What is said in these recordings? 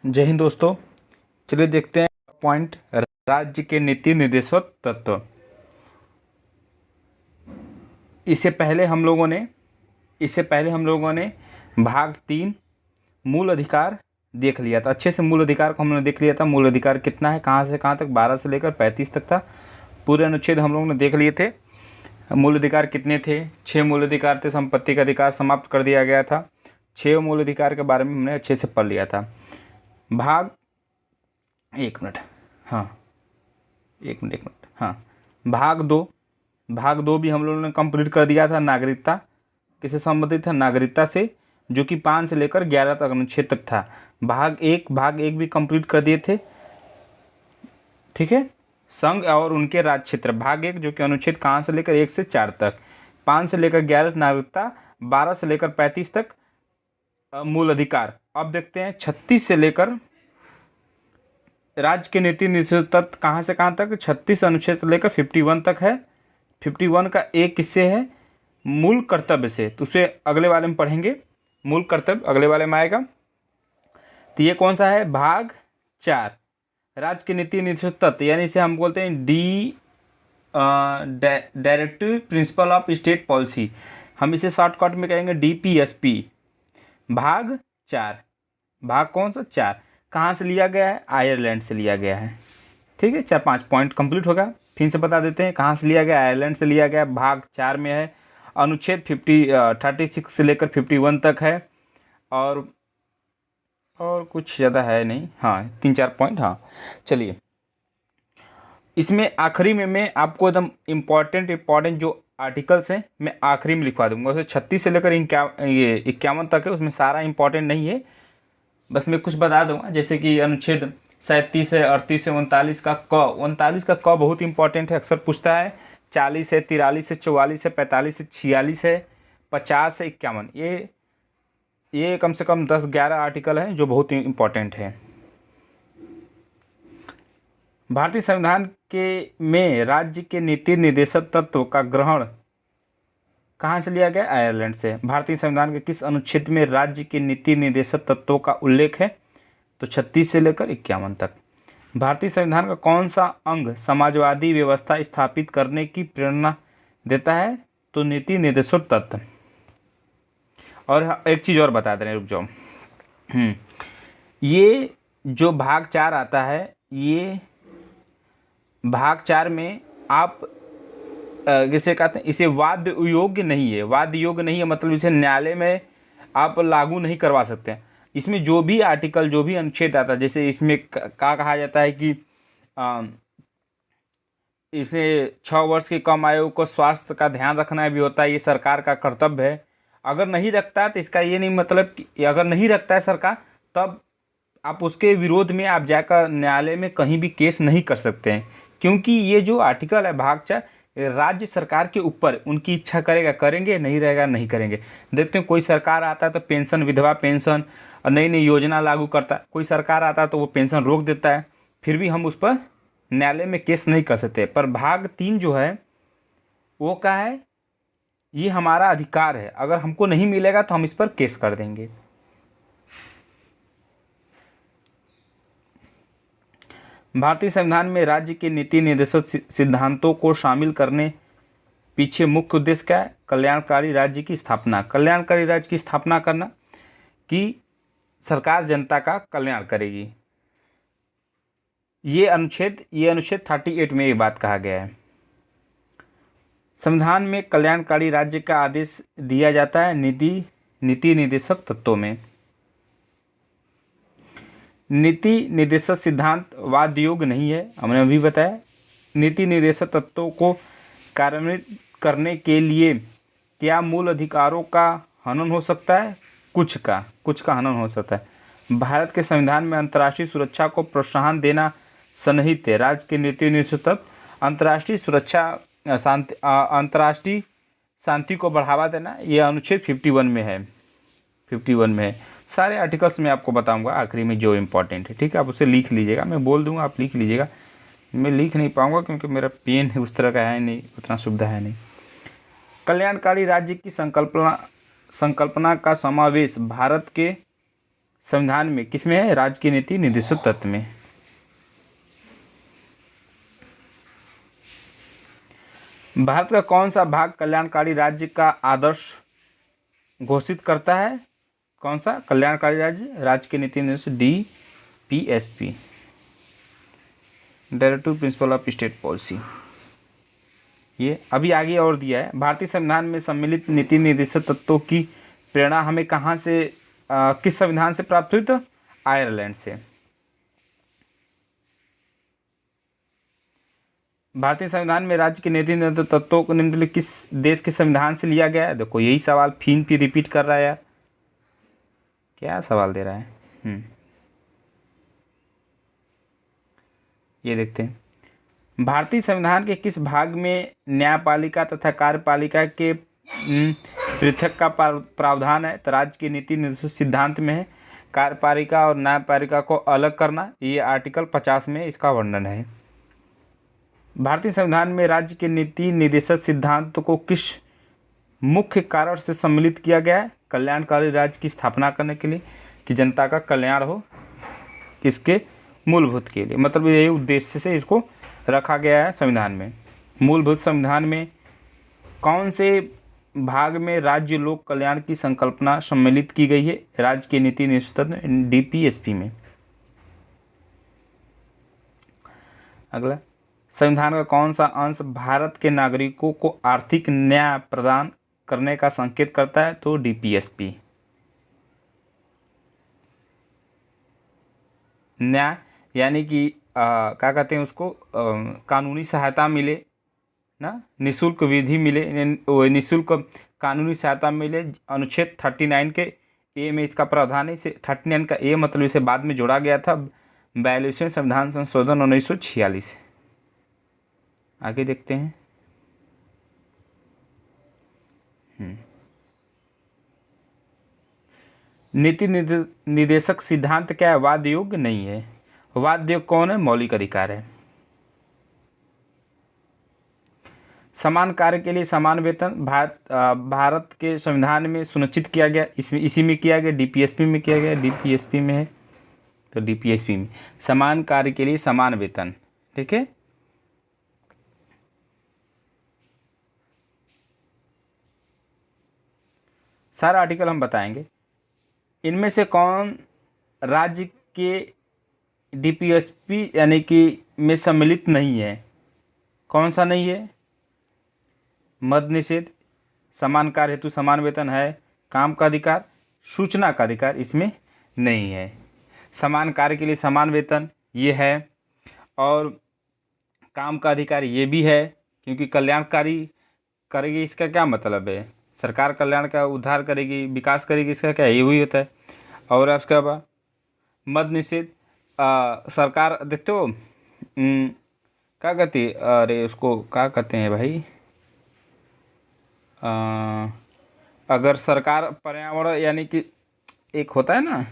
जय हिंद दोस्तों। चलिए देखते हैं पॉइंट राज्य के नीति निर्देशक तत्व। इससे पहले हम लोगों ने भाग 3 मूल अधिकार देख लिया था। अच्छे से मूल अधिकार को हमने देख लिया था। मूल अधिकार कितना है, कहाँ से कहाँ तक, 12 से लेकर 35 तक था। पूरे अनुच्छेद हम लोगों ने देख लिए थे। मूल अधिकार कितने थे? 6 मूल अधिकार थे। संपत्ति का अधिकार समाप्त कर दिया गया था। 6 मूल अधिकार के बारे में हमने अच्छे से पढ़ लिया था। भाग एक मिनट भाग दो भी हम लोगों ने कंप्लीट कर दिया था। नागरिकता किससे संबंधित है? नागरिकता से, जो कि 5 से लेकर 11 तक अनुच्छेद तक था। भाग एक भी कंप्लीट कर दिए थे। ठीक है। संघ और उनके राज्य क्षेत्र, भाग 1 जो कि अनुच्छेद कहाँ से लेकर 1 से 4 तक, 5 से लेकर 11 नागरिकता, 12 से लेकर 35 तक मूल अधिकार। अब देखते हैं 36 से लेकर राज्य के नीति निर्देशक तत्व कहाँ से कहाँ तक। 36 अनुच्छेद से लेकर 51 तक है। 51 का एक किससे है? मूल कर्तव्य से। तो उसे अगले वाले में पढ़ेंगे। मूल कर्तव्य अगले वाले में आएगा। तो ये कौन सा है? भाग 4 राज्य के नीति निर्देशक तत्व, यानी इसे हम बोलते हैं directive principle of state policy. हम इसे शॉर्टकट में कहेंगे DPSP। भाग 4, भाग कौन सा? 4 कहाँ से लिया गया है? आयरलैंड से लिया गया है। ठीक है। 4-5 पॉइंट कंप्लीट होगा। फिर से बता देते हैं कहाँ से लिया गया। आयरलैंड से लिया गया। भाग 4 में है। अनुच्छेद 36 से लेकर 51 तक है। और कुछ ज़्यादा है नहीं। हाँ, 3-4 पॉइंट। हाँ, चलिए इसमें आखिरी में मैं आपको एकदम इम्पॉर्टेंट जो आर्टिकल्स हैं मैं आखिरी में लिखवा दूंगा। उसे 36 से लेकर 51 तक है। उसमें सारा इम्पॉर्टेंट नहीं है, बस मैं कुछ बता दूंगा। जैसे कि अनुच्छेद 37 है, 38 है, 39 का क बहुत इंपॉर्टेंट है, अक्सर पूछता है। 40 है, 43 है, 44 है, 45 है, 46 है, 50 है, 51। ये कम से कम 10-11 आर्टिकल हैं जो बहुत ही इंपॉर्टेंट है। भारतीय संविधान के में राज्य के नीति निर्देशक तत्व का ग्रहण कहाँ से लिया गया? आयरलैंड से। भारतीय संविधान के किस अनुच्छेद में राज्य के नीति निर्देशक तत्वों का उल्लेख है? तो 36 से लेकर 51 तक। भारतीय संविधान का कौन सा अंग समाजवादी व्यवस्था स्थापित करने की प्रेरणा देता है? तो नीति निर्देशक तत्व। और एक चीज़ और बता दे, रुक जाओ। ये जो भाग 4 आता है, ये भाग 4 में आप जिसे कहते हैं, इसे वाद योग्य नहीं है। वाद योग्य नहीं है मतलब इसे न्यायालय में आप लागू नहीं करवा सकते हैं। इसमें जो भी आर्टिकल, जो भी अनुच्छेद आता है, जैसे इसमें क्या कहा जाता है कि इसे 6 वर्ष की कम आयु को स्वास्थ्य का ध्यान रखना भी होता है, ये सरकार का कर्तव्य है। अगर नहीं रखता है तो इसका ये नहीं मतलब कि अगर नहीं रखता है सरकार, तब आप उसके विरोध में आप जाकर न्यायालय में कहीं भी केस नहीं कर सकते हैं, क्योंकि ये जो आर्टिकल है भाग 4 राज्य सरकार के ऊपर, उनकी इच्छा करेगा करेंगे, नहीं रहेगा नहीं करेंगे। देखते हैं कोई सरकार आता है तो पेंशन, विधवा पेंशन और नई नई योजना लागू करता है। कोई सरकार आता है तो वो पेंशन रोक देता है, फिर भी हम उस पर न्यायालय में केस नहीं कर सकते। पर भाग 3 जो है वो क्या है? ये हमारा अधिकार है, अगर हमको नहीं मिलेगा तो हम इस पर केस कर देंगे। भारतीय संविधान में राज्य के नीति निर्देशक सिद्धांतों को शामिल करने पीछे मुख्य उद्देश्य क्या है? कल्याणकारी राज्य की स्थापना। कल्याणकारी राज्य की स्थापना करना कि सरकार जनता का कल्याण करेगी। ये अनुच्छेद 38 में ये बात कहा गया है। संविधान में कल्याणकारी राज्य का आदेश दिया जाता है नीति निर्देशक तत्वों में। नीति निर्देशक सिद्धांत वाद योग्य नहीं है, हमने अभी बताया। नीति निर्देशक तत्वों को कार्यान्वित करने के लिए क्या मूल अधिकारों का हनन हो सकता है? कुछ का हनन हो सकता है। भारत के संविधान में अंतर्राष्ट्रीय सुरक्षा को प्रोत्साहन देना सन्निहित है। राज्य के नीति निर्देशक तत्व अंतर्राष्ट्रीय सुरक्षा, अंतर्राष्ट्रीय शांति को बढ़ावा देना, यह अनुच्छेद 51 में है। 51 में है। सारे आर्टिकल्स मैं आपको बताऊंगा आखिरी में जो इम्पोर्टेंट है। ठीक है, आप उसे लिख लीजिएगा, मैं बोल दूंगा आप लिख लीजिएगा। मैं लिख नहीं पाऊंगा क्योंकि मेरा पेन उस तरह का है नहीं, उतना सुविधा है नहीं। कल्याणकारी राज्य की संकल्पना का समावेश भारत के संविधान में किसमें है? राज्य की नीति निर्देशक तत्व में। भारत का कौन सा भाग कल्याणकारी राज्य का आदर्श घोषित करता है? कौन सा कल्याणकारी राज्य? राज्य की नीति निर्देशक DPSP, directive principle of state policy. ये अभी आगे और दिया है। भारतीय संविधान में सम्मिलित नीति निर्देशक तत्वों की प्रेरणा हमें कहाँ से किस संविधान से प्राप्त हुई? तो आयरलैंड से। भारतीय संविधान में राज्य के नीति निर्देशक तत्वों को निम्नलिखित किस देश के संविधान से लिया गया है? देखो यही सवाल फिर रिपीट कर रहा है यार, क्या सवाल दे रहा है। ये देखते हैं, भारतीय संविधान के किस भाग में न्यायपालिका तथा कार्यपालिका के पृथक का प्रावधान है? तो राज्य की नीति निर्देशक सिद्धांत में है कार्यपालिका और न्यायपालिका को अलग करना, ये आर्टिकल 50 में इसका वर्णन है। भारतीय संविधान में राज्य के नीति निर्देशक सिद्धांत को किस मुख्य कारण से सम्मिलित किया गया है? कल्याणकारी राज्य की स्थापना करने के लिए, कि जनता का कल्याण हो, किसके? मूलभूत के लिए। मतलब यही उद्देश्य से इसको रखा गया है संविधान में। मूलभूत संविधान में कौन से भाग में राज्य लोक कल्याण की संकल्पना सम्मिलित की गई है? राज्य की नीति निर्देशक DPSP में। अगला, संविधान का कौन सा अंश भारत के नागरिकों को आर्थिक न्याय प्रदान करने का संकेत करता है? तो DPSP। न्याय यानी कि क्या कहते हैं उसको, कानूनी सहायता मिले ना, निःशुल्क विधि मिले, निःशुल्क कानूनी सहायता मिले। अनुच्छेद 39 के ए में इसका प्रावधान है। इसे 39 का ए मतलब इसे बाद में जोड़ा गया था 42वें संविधान संशोधन 1946। आगे देखते हैं। नीति निर्देशक सिद्धांत क्या है? वाद योग्य नहीं है। वाद योग्य कौन है? मौलिक अधिकार है। समान कार्य के लिए समान वेतन भारत के संविधान में सुनिश्चित किया गया। इसमें इसी में किया गया, DPSP में किया गया। DPSP में है तो DPSP में समान कार्य के लिए समान वेतन। ठीक है, सारा आर्टिकल हम बताएंगे। इनमें से कौन राज्य के DPSP यानी कि में सम्मिलित नहीं है? कौन सा नहीं है? मद्य निषेध, समान कार्य हेतु समान वेतन है, काम का अधिकार, सूचना का अधिकार इसमें नहीं है। समान कार्य के लिए समान वेतन ये है, और काम का अधिकार ये भी है, क्योंकि कल्याणकारी करेगी। इसका क्या मतलब है? सरकार कल्याण का उद्धार करेगी, विकास करेगी, इसका क्या ये हुई होता है। और उसके बाद मद्य निषेध, सरकार देखते हो क्या कहती है, अरे उसको क्या कहते हैं भाई, अगर सरकार पर्यावरण यानी कि एक होता है ना,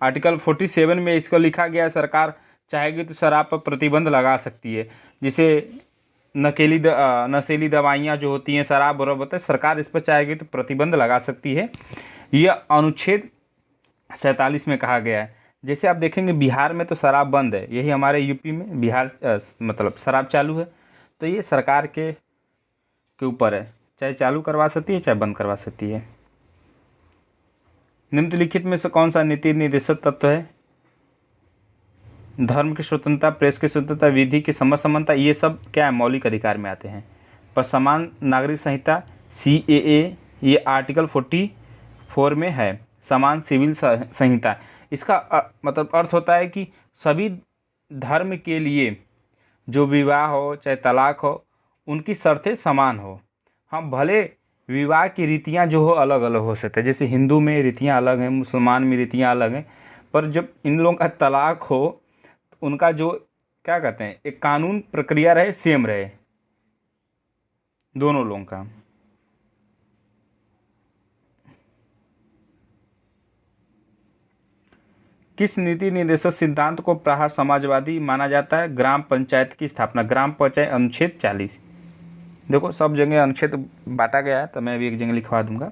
आर्टिकल 47 में इसको लिखा गया है, सरकार चाहेगी तो शराब पर प्रतिबंध लगा सकती है। जिसे नशीली दवाइयाँ जो होती हैं, शराब और होता है, सरकार इस पर चाहेगी तो प्रतिबंध लगा सकती है। यह अनुच्छेद 47 में कहा गया है। जैसे आप देखेंगे बिहार में तो शराब बंद है, यही हमारे यूपी में बिहार मतलब शराब चालू है। तो ये सरकार के ऊपर है, चाहे चालू करवा सकती है चाहे बंद करवा सकती है। निम्नलिखित में से कौन सा नीति निर्देशक तत्व है? धर्म की स्वतंत्रता, प्रेस की स्वतंत्रता, विधि की समझ समानता, ये सब क्या है? मौलिक अधिकार में आते हैं। पर समान नागरिक संहिता CAA ये आर्टिकल 44 में है। समान सिविल संहिता, इसका मतलब अर्थ होता है कि सभी धर्म के लिए जो विवाह हो चाहे तलाक हो, उनकी शर्तें समान हो। हम भले विवाह की रीतियाँ जो हो अलग अलग हो सकते हैं, जैसे हिंदू में रीतियाँ अलग हैं, मुसलमान में रीतियाँ अलग हैं, पर जब इन लोगों का तलाक हो तो उनका जो क्या कहते हैं, एक कानून प्रक्रिया रहे, सेम रहे दोनों लोगों का। किस नीति निर्देशक सिद्धांत को प्राह समाजवादी माना जाता है? ग्राम पंचायत की स्थापना, ग्राम पंचायत अनुच्छेद 40। देखो सब जगह अनुच्छेद बांटा गया है, तो मैं भी एक जगह लिखवा दूंगा।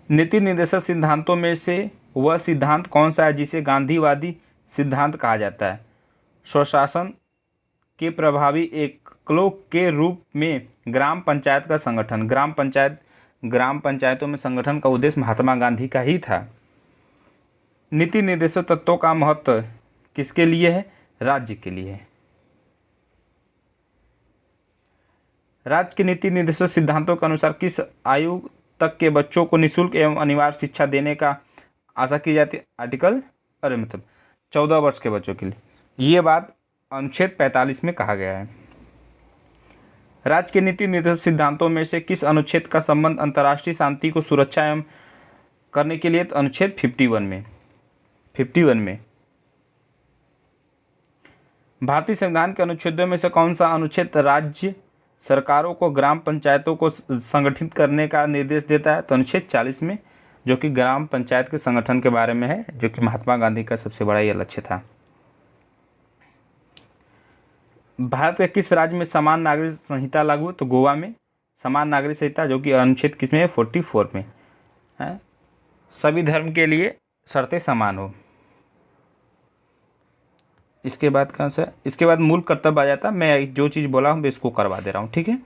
नीति निर्देशक सिद्धांतों में से वह सिद्धांत कौन सा है जिसे गांधीवादी सिद्धांत कहा जाता है? स्वशासन के प्रभावी एकलों के रूप में ग्राम पंचायत का संगठन। ग्राम पंचायतों में संगठन का उद्देश्य महात्मा गांधी का ही था। नीति निर्देशक तत्वों का महत्व किसके लिए है? राज्य के लिए है। राज्य के नीति निर्देशक सिद्धांतों के अनुसार किस आयु तक के बच्चों को निःशुल्क एवं अनिवार्य शिक्षा देने का आशा की जाती है? 14 वर्ष के बच्चों के लिए। ये बात अनुच्छेद 45 में कहा गया है। राज्य के नीति निर्देशक सिद्धांतों में से किस अनुच्छेद का संबंध अंतर्राष्ट्रीय शांति को सुरक्षा एवं करने के लिए? अनुच्छेद 51 में। भारतीय संविधान के अनुच्छेदों में से कौन सा अनुच्छेद राज्य सरकारों को ग्राम पंचायतों को संगठित करने का निर्देश देता है? तो अनुच्छेद 40 में, जो कि ग्राम पंचायत के संगठन के बारे में है, जो कि महात्मा गांधी का सबसे बड़ा यह लक्ष्य था। भारत के किस राज्य में समान नागरिक संहिता लागू है? तो गोवा में समान नागरिक संहिता, जो कि अनुच्छेद किसमें है? 44 में है। सभी धर्म के लिए शर्तें समान हो। इसके बाद कहाँ से? इसके बाद मूल कर्तव्य आ जाता है। मैं जो चीज़ बोला हूँ मैं इसको करवा दे रहा हूँ, ठीक है।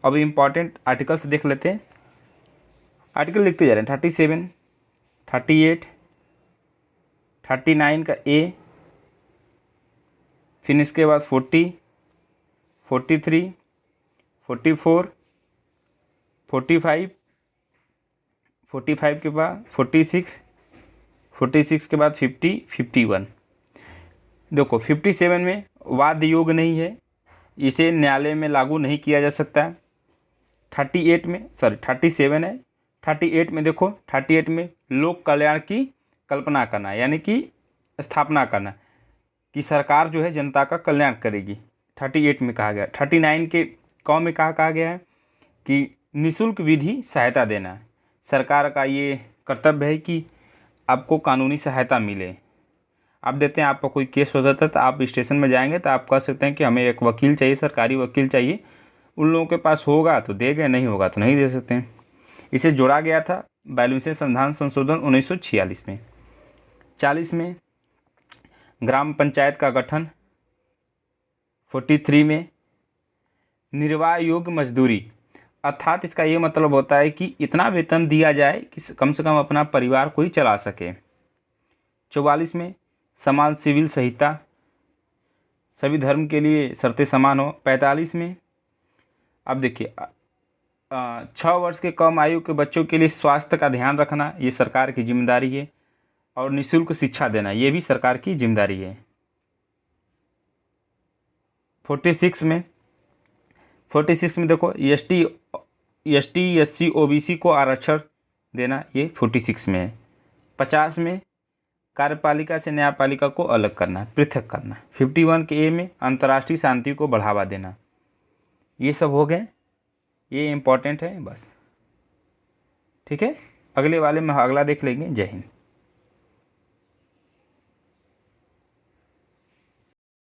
अब इम्पॉर्टेंट आर्टिकल्स देख लेते हैं। आर्टिकल लिखते जा रहे हैं। 37, 38, 39 का ए, फिर इसके बाद 40, 43, 44, 45, 45 के बाद 46, 46 के बाद 50, 51। देखो 57 में वाद योग नहीं है, इसे न्यायालय में लागू नहीं किया जा सकता है। 37 है। 38 में देखो, 38 में लोक कल्याण की कल्पना करना, यानी कि स्थापना करना कि सरकार जो है जनता का कल्याण करेगी। 38 में कहा गया। 39 के कौ में कहा गया है कि निःशुल्क विधि सहायता देना। सरकार का ये कर्तव्य है कि आपको कानूनी सहायता मिले। आप देते हैं, आपका कोई केस हो जाता है तो आप स्टेशन में जाएंगे तो आप कह सकते हैं कि हमें एक वकील चाहिए, सरकारी वकील चाहिए। उन लोगों के पास होगा तो देंगे, नहीं होगा तो नहीं दे सकते हैं। इसे जोड़ा गया था 42वें संविधान संशोधन 1946 में। 40 में ग्राम पंचायत का गठन। 43 में निर्वाह योग्य मजदूरी, अर्थात इसका ये मतलब होता है कि इतना वेतन दिया जाए कि कम से कम अपना परिवार कोई चला सके। 44 में समान सिविल संहिता, सभी धर्म के लिए शर्तें समान हो। 45 में अब देखिए 6 वर्ष के कम आयु के बच्चों के लिए स्वास्थ्य का ध्यान रखना, ये सरकार की जिम्मेदारी है। और निःशुल्क शिक्षा देना, ये भी सरकार की जिम्मेदारी है। 46 में देखो एसटी एससी ओबीसी को आरक्षण देना, ये 46 में है। 50 में कार्यपालिका से न्यायपालिका को अलग करना, पृथक करना। 51 के ए में अंतर्राष्ट्रीय शांति को बढ़ावा देना। ये सब हो गए, ये इम्पोर्टेंट है बस, ठीक है। अगले वाले में अगला देख लेंगे। जय हिंद।